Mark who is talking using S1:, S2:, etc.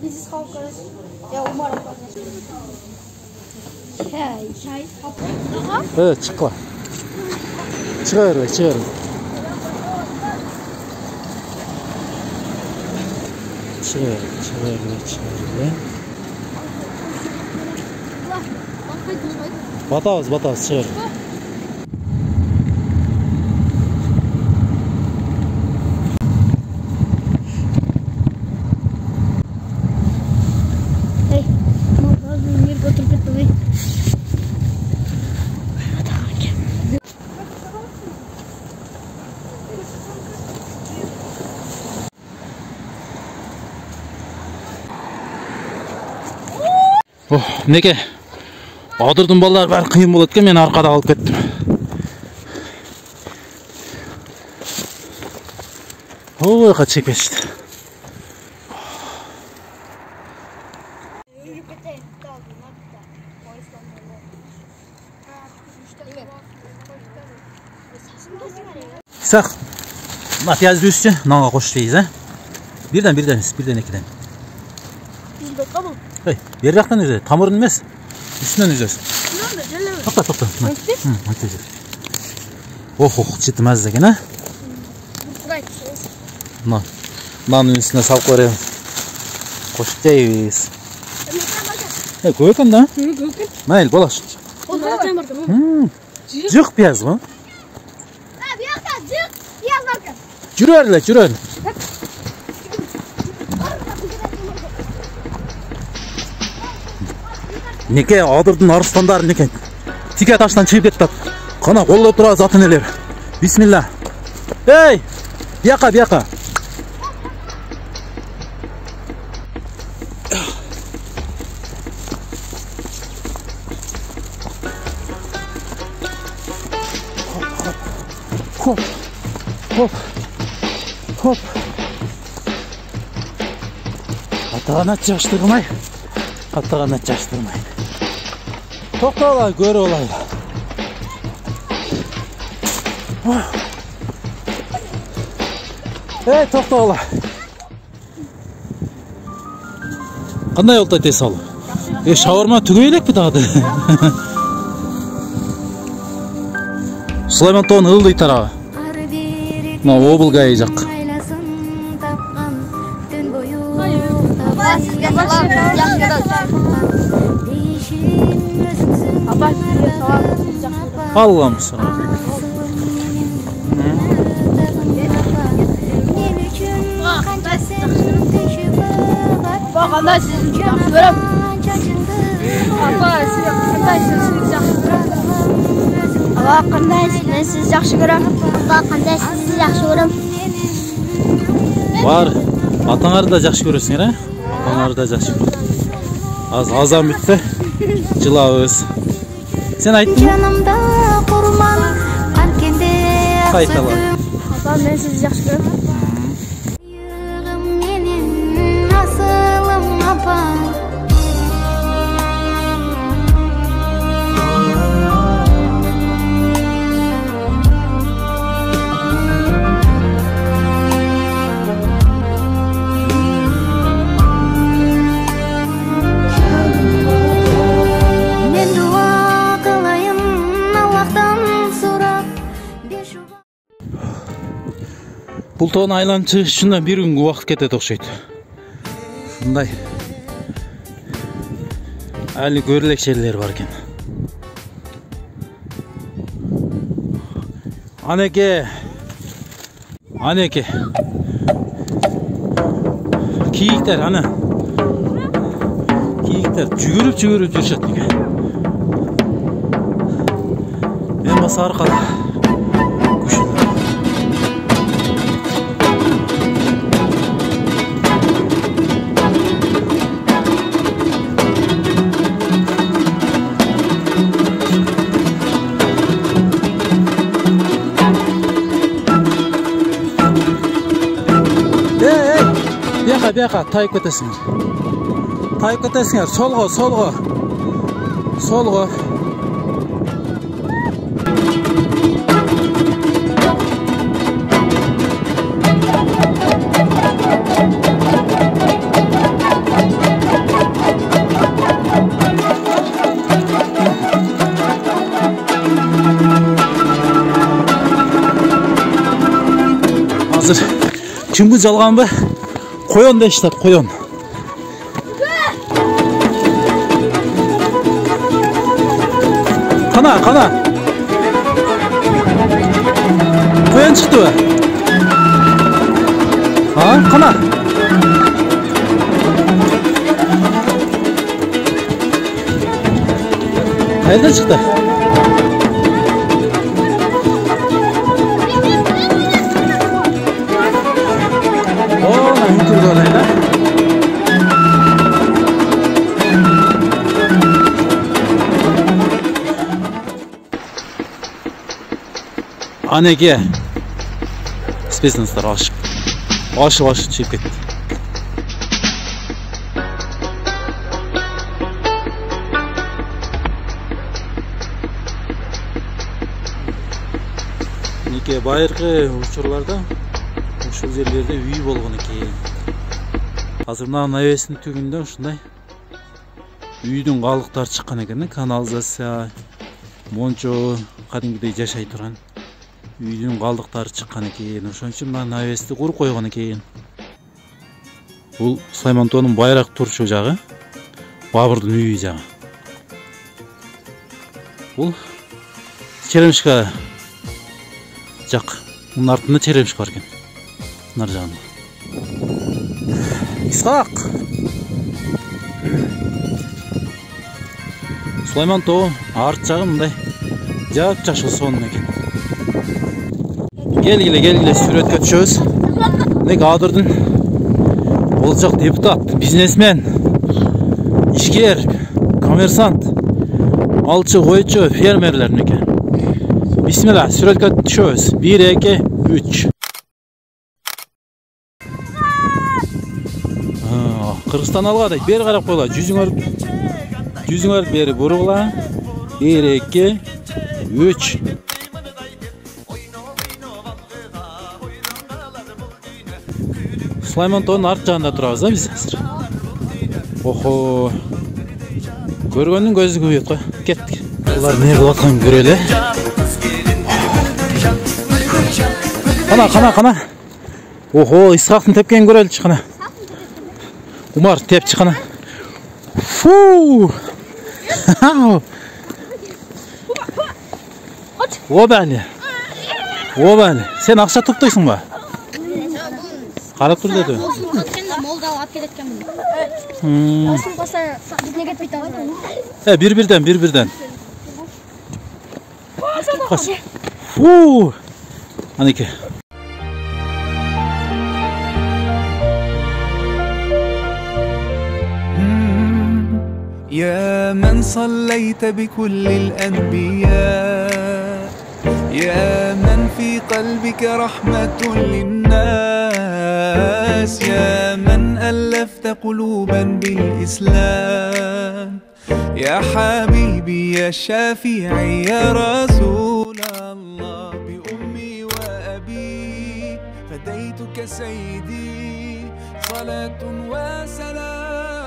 S1: Bizi kalkarız. Ya umarım. Çay.
S2: Evet çıkma. Çıkar be çıkar. Çıkar. Batağız çıkar. Неге? Адырдың балалары бәрі қиын болады екен, мен арқада қалып кеттім. Ой, қат шекпешті. Сақ, мына пиязды өссе, нанға қош дейіз, Birden ikiden. Hey, bir yaktan üzeri, tamurun mes. Üstünden üzeriz. Topla. Oh, çıtmaz da gene. Nanın üstüne salk var ya. Koş deyiz. Hey, koyukan da. Mayıl, bolaş. Cık piyaz mı? Cürerle. Неке адырдың арыстандары некен. Тике таштан чиіп кетті. Қана қолы отыра заты нелер. Бисмилла. Ей, бияқа. Хоп. Атағана çaştırmay. Tokta olay, göre olay. Hey, tokta olay. Qanday oldu tez ol? Şavarma tügeylik mi dağdı? Süleyman Toğun ıldı tarağı. Obul gayacak. Allah'ım sana.
S1: Bak anda sizi yaxşı görəm. Qanday siz yaxşı görəm.
S2: Var. Atanları da yaxşı görürsün, Atanları da yaxşı görürsün. Azam bitti. Cılağız. Sen ayttın mı? Qaytalar.
S1: Apam, ben sizi yaxşı görəm.
S2: Бұл тоғын айланып шығыш үшін бір күнгі уақыт кетеді оқшайды. Бұндай әлі көрілек жерлер бар екен. Анеке. Kiyikler ana. Kiyikler жүгіріп жүршет неге. Мен басы арқада. Бияқа, тайып кетесіңер. Солғы. азыр кимди жалганбы? Коён дейишет, коён. Kana. Koyun çıktı mı? Ha, kana. Nerede çıktı? Oo, ne turdu orayla? Anege Spesnazlar aşıp çıkıp ketdi. Неке байыркы учурларда ушул жерлерде үй болгон экен. Азыр мына навестин түгүндө ушундай үйдүн калдыктары чыккан экен, канализация, мончо кадимгидей жашай турган үйдүн калдыктары чыккан экен. Ошон үчүн мына навести куруп койгон экен. Бул Сулаймантоонун байыраак турчу жагы, Бабырдын үйү жагы. Бул Черемшка жак. Мунун артында Черемшка бар экен. Нар жагында. Исхак. Сулаймантоо арт жагы мындай жап-жашыл сонун экен. Gelgile süretkö түшөбүз. Неге Адырдын болжок депутат, бизнесмен, ишкер, коммерсант, малчы, койчу, фермерлер неке. Бисмилла, сүрөткө түшөбүз. 1, 2, 3. Кыргызстан алга дейт. Бери карап койгула. Жүзүңөр бери буругула. 1, 2, 3. Сулаймантоонун арт жагында турабыз да биз азыр. Охо. Көргөндүн көзү көбөйөт го. Кеттик. Булар эмне кылып атканын көрөлү. Кана. Охо, Исхактын тепкенин көрөлүчү кана. Умар тепчи кана. Фу! Обали. Сен акча топтойсуң ба? Карап тур деди.
S1: Молда алып кеткенмин. Осун калса бизне кетпейт ал. Бир-бирден.
S2: Фу! Анеке.
S3: يا من صليت بكل الأنبياء يا من في قلبك رحمة للناس يا من ألفت قلوبا بالإسلام يا حبيبي يا شافعي يا رسول الله بأمي وأبي فديتك سيدي صلاة وسلام